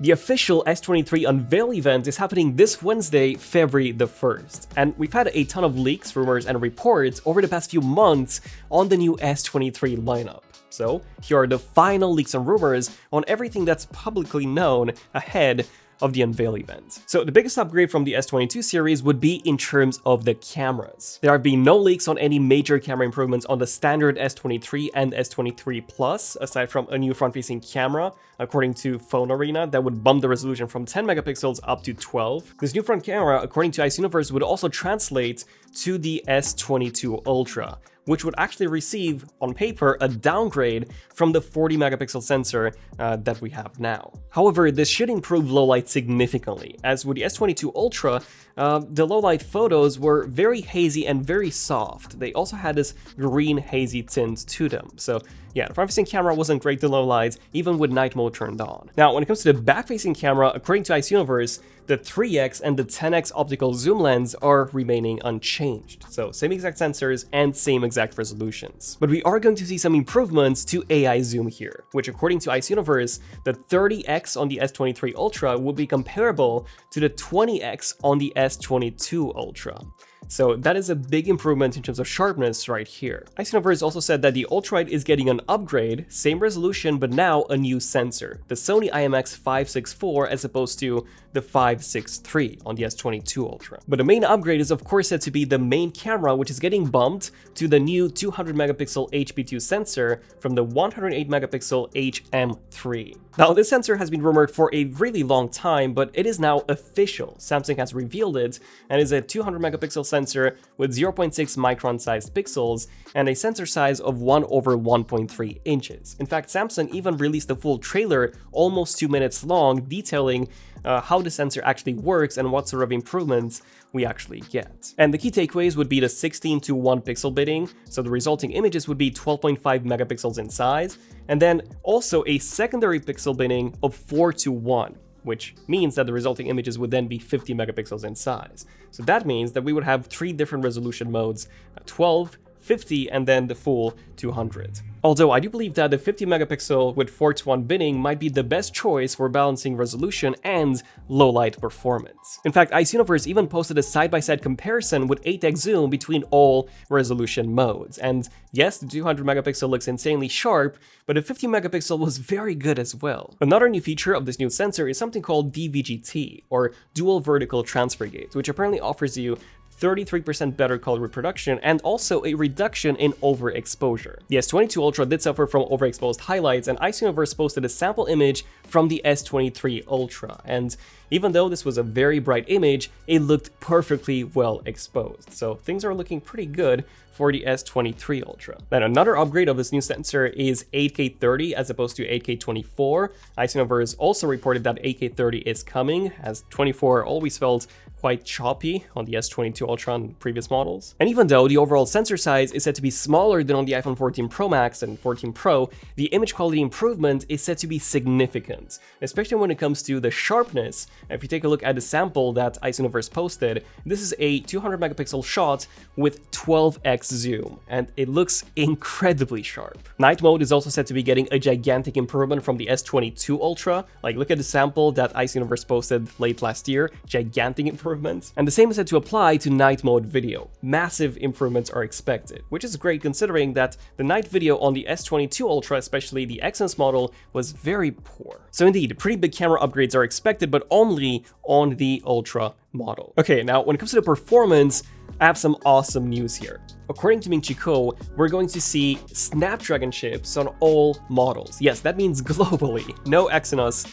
The official S23 unveil event is happening this Wednesday, February the 1st, and we've had a ton of leaks, rumors, and reports over the past few months on the new S23 lineup. So, here are the final leaks and rumors on everything that's publicly known ahead of the unveil event. So the biggest upgrade from the S22 series would be in terms of the cameras. There have been no leaks on any major camera improvements on the standard S23 and S23 Plus, aside from a new front-facing camera, according to Phone Arena, that would bump the resolution from 10 megapixels up to 12. This new front camera, according to Ice Universe, would also translate to the S22 Ultra, which would actually receive, on paper, a downgrade from the 40 megapixel sensor that we have now. However, this should improve low light significantly, as with the S22 Ultra, the low light photos were very hazy and very soft. They also had this green hazy tint to them. So yeah, the front-facing camera wasn't great to low lights, even with night mode turned on. Now, when it comes to the back-facing camera, according to Ice Universe, the 3x and the 10x optical zoom lens are remaining unchanged. So same exact sensors and same exact resolutions. But we are going to see some improvements to AI zoom here, which according to Ice Universe, the 30x on the S23 Ultra will be comparable to the 20x on the S22 Ultra. So that is a big improvement in terms of sharpness right here. Ice Universe also said that the Ultralight is getting an upgrade, same resolution, but now a new sensor, the Sony IMX564 as opposed to the 563 on the S22 Ultra. But the main upgrade is of course said to be the main camera, which is getting bumped to the new 200 megapixel HP2 sensor from the 108 megapixel HM3. Now, this sensor has been rumored for a really long time, but it is now official. Samsung has revealed it and is a 200 megapixel sensor with 0.6 micron sized pixels and a sensor size of 1/1.3 inches. In fact, Samsung even released a full trailer almost 2 minutes long detailing how the sensor actually works and what sort of improvements we actually get. And the key takeaways would be the 16:1 pixel bidding, so the resulting images would be 12.5 megapixels in size, and then also a secondary pixel bidding of 4:1, which means that the resulting images would then be 50 megapixels in size. So that means that we would have 3 different resolution modes, 12, 50, and then the full 200. Although I do believe that the 50 megapixel with 4:1 bidding might be the best choice for balancing resolution and low light performance. In fact, Ice Universe even posted a side-by-side comparison with 8x zoom between all resolution modes. And yes, the 200 megapixel looks insanely sharp, but the 50 megapixel was very good as well. Another new feature of this new sensor is something called DVGT, or Dual Vertical Transfer Gate, which apparently offers you 33% better color reproduction and also a reduction in overexposure. The S22 Ultra did suffer from overexposed highlights, and Ice Universe posted a sample image from the S23 Ultra, and even though this was a very bright image, it looked perfectly well exposed. So things are looking pretty good for the S23 Ultra. Then another upgrade of this new sensor is 8K30 as opposed to 8K24. Ice Universe also reported that 8K30 is coming, as 24 always felt quite choppy on the S22 Ultra on previous models. And even though the overall sensor size is said to be smaller than on the iPhone 14 Pro Max and 14 Pro, the image quality improvement is said to be significant, especially when it comes to the sharpness. If you take a look at the sample that Ice Universe posted, this is a 200 megapixel shot with 12x zoom, and it looks incredibly sharp. Night mode is also said to be getting a gigantic improvement from the S22 Ultra. Like, look at the sample that Ice Universe posted late last year, gigantic improvement. And the same is said to apply to night mode video. Massive improvements are expected, which is great considering that the night video on the S22 Ultra, especially the Exynos model, was very poor. So indeed, pretty big camera upgrades are expected, but only on the Ultra model. Okay, now when it comes to the performance, I have some awesome news here. According to Ming Chi Kuo, we're going to see Snapdragon chips on all models. Yes, that means globally, no Exynos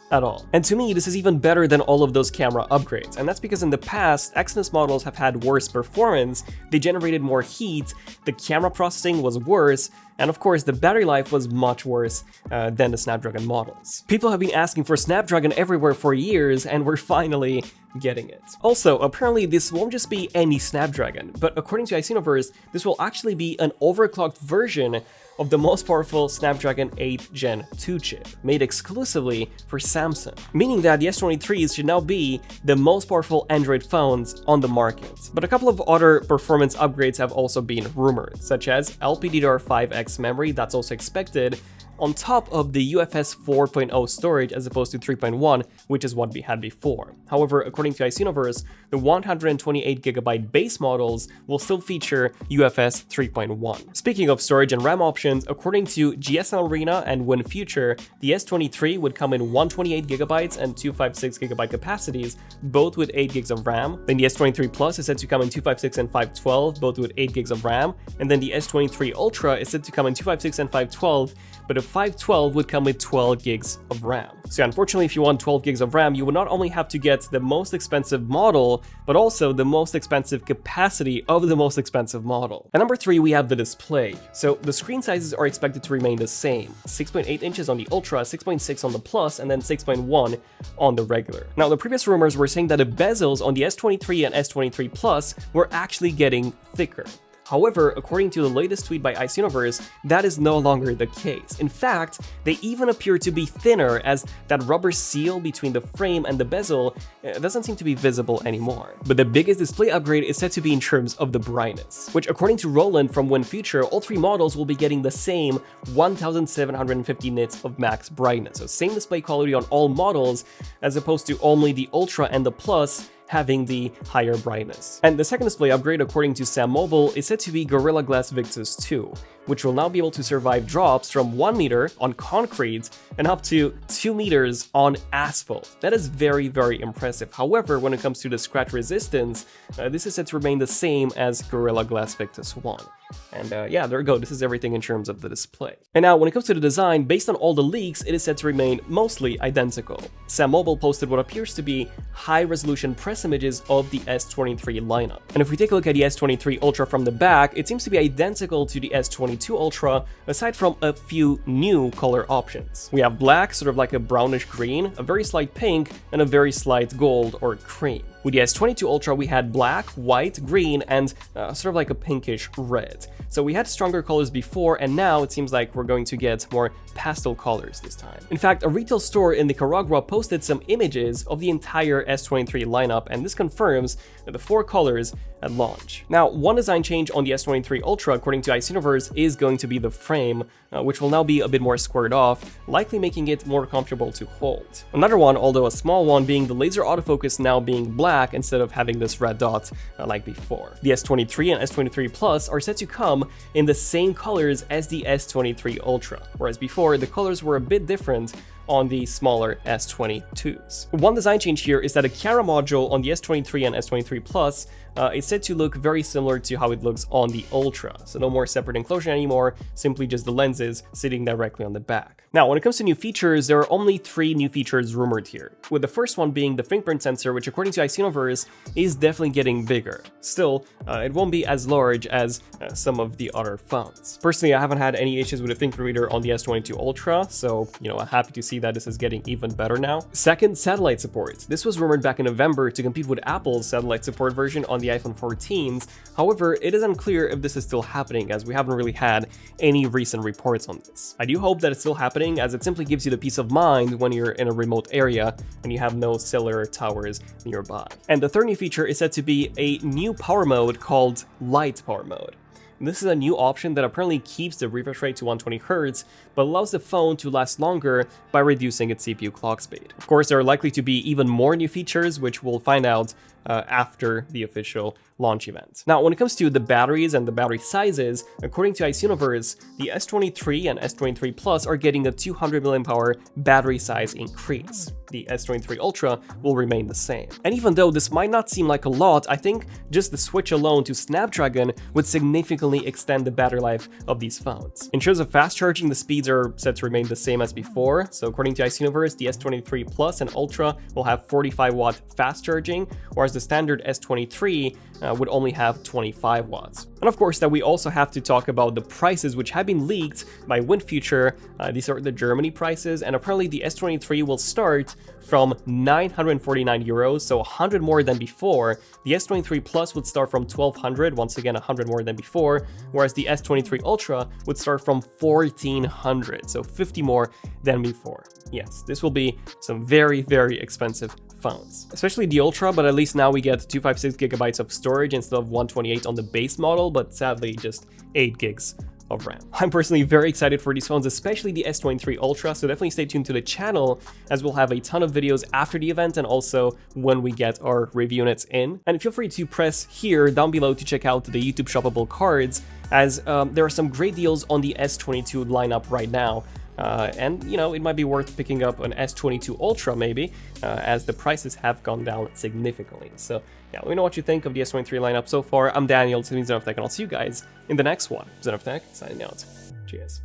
at all. And to me, this is even better than all of those camera upgrades. And that's because in the past, Exynos models have had worse performance, they generated more heat, the camera processing was worse, and of course, the battery life was much worse than the Snapdragon models. People have been asking for Snapdragon everywhere for years, and we're finally getting it. Also, apparently this won't just be any Snapdragon, but according to Ice Universe, this will actually be an overclocked version of the most powerful Snapdragon 8 Gen 2 chip, made exclusively for Samsung, meaning that the S23s should now be the most powerful Android phones on the market. But a couple of other performance upgrades have also been rumored, such as LPDDR5X memory, that's also expected, on top of the UFS 4.0 storage as opposed to 3.1, which is what we had before. However, according to Icenoverse, the 128GB base models will still feature UFS 3.1. Speaking of storage and RAM options, according to GSM Arena and WinFuture, the S23 would come in 128GB and 256GB capacities, both with 8GB of RAM. Then the S23 Plus is said to come in 256 and 512, both with 8GB of RAM. And then the S23 Ultra is said to come in 256 and 512, but a 512 would come with 12GB of RAM. So unfortunately, if you want 12GB of RAM, you would not only have to get the most expensive model, but also the most expensive capacity of the most expensive model. At number 3, we have the display. So the screen sizes are expected to remain the same: 6.8 inches on the Ultra, 6.6 on the Plus, and then 6.1 on the regular. Now, the previous rumors were saying that the bezels on the S23 and S23 Plus were actually getting thicker. However, according to the latest tweet by Icenoverse, that is no longer the case. In fact, they even appear to be thinner, as that rubber seal between the frame and the bezel doesn't seem to be visible anymore. But the biggest display upgrade is said to be in terms of the brightness, which according to Roland from WinFuture, all 3 models will be getting the same 1750 nits of max brightness. So same display quality on all models, as opposed to only the Ultra and the Plus having the higher brightness. And the second display upgrade, according to Sam Mobile, is said to be Gorilla Glass Victus 2, which will now be able to survive drops from 1 meter on concrete and up to 2 meters on asphalt. That is very, very impressive. However, when it comes to the scratch resistance, this is said to remain the same as Gorilla Glass Victus 1. And yeah, there we go. This is everything in terms of the display. And now, when it comes to the design, based on all the leaks, it is said to remain mostly identical. Sam Mobile posted what appears to be high-resolution press images of the S23 lineup. And if we take a look at the S23 Ultra from the back, it seems to be identical to the S22 Ultra, aside from a few new color options. We have black, sort of like a brownish green, a very slight pink, and a very slight gold or cream. With the S22 Ultra, we had black, white, green, and sort of like a pinkish red. So we had stronger colors before, and now it seems like we're going to get more pastel colors this time. In fact, a retail store in Nicaragua posted some images of the entire S23 lineup, and this confirms that the 4 colors at launch. Now, one design change on the S23 Ultra, according to Icenoverse, is going to be the frame, which will now be a bit more squared off, likely making it more comfortable to hold. Another one, although a small one, being the laser autofocus now being black instead of having this red dot like before. The S23 and S23 Plus are set to come in the same colors as the S23 Ultra, whereas before the colors were a bit different on the smaller S22s. One design change here is that a camera module on the S23 and S23 Plus is said to look very similar to how it looks on the Ultra. So no more separate enclosure anymore, simply just the lenses sitting directly on the back. Now, when it comes to new features, there are only 3 new features rumored here, with the first one being the fingerprint sensor, which according to Icenoverse is definitely getting bigger. Still, it won't be as large as some of the other phones. Personally, I haven't had any issues with the fingerprint reader on the S22 Ultra, so I'm happy to see that this is getting even better now. Second, satellite support. This was rumored back in November to compete with Apple's satellite support version on the iPhone 14s. However, it is unclear if this is still happening, as we haven't really had any recent reports on this. I do hope that it's still happening, as it simply gives you the peace of mind when you're in a remote area and you have no cellular towers nearby. And the third new feature is said to be a new power mode called Light Power Mode. This is a new option that apparently keeps the refresh rate to 120Hz, but allows the phone to last longer by reducing its CPU clock speed. Of course, there are likely to be even more new features, which we'll find out after the official launch event. Now, when it comes to the batteries and the battery sizes, according to Icenoverse, the S23 and S23 Plus are getting a 200 mAh battery size increase. The S23 Ultra will remain the same. And even though this might not seem like a lot, I think just the switch alone to Snapdragon would significantly extend the battery life of these phones. In terms of fast charging, the speeds are set to remain the same as before. So according to Icenoverse, the S23 Plus and Ultra will have 45-watt fast charging, whereas the standard S23 would only have 25 watts. And of course, that we also have to talk about the prices, which have been leaked by WinFuture. These are the Germany prices, and apparently the S23 will start from 949 euros, so 100 more than before. The S23 Plus would start from 1200, once again 100 more than before, whereas the S23 Ultra would start from 1400, so 50 more than before. Yes, this will be some very, very expensive phones, especially the Ultra, but at least now we get 256GB of storage instead of 128 on the base model, but sadly just 8 gigs of RAM. I'm personally very excited for these phones, especially the S23 Ultra, so definitely stay tuned to the channel as we'll have a ton of videos after the event and also when we get our review units in. And feel free to press here down below to check out the YouTube shoppable cards, as there are some great deals on the S22 lineup right now. And, you know, it might be worth picking up an S22 Ultra maybe, as the prices have gone down significantly. So, yeah, let me know what you think of the S23 lineup so far. I'm Daniel, this is ZONEofTECH, and I'll see you guys in the next one. ZONEofTECH, signing out. Cheers.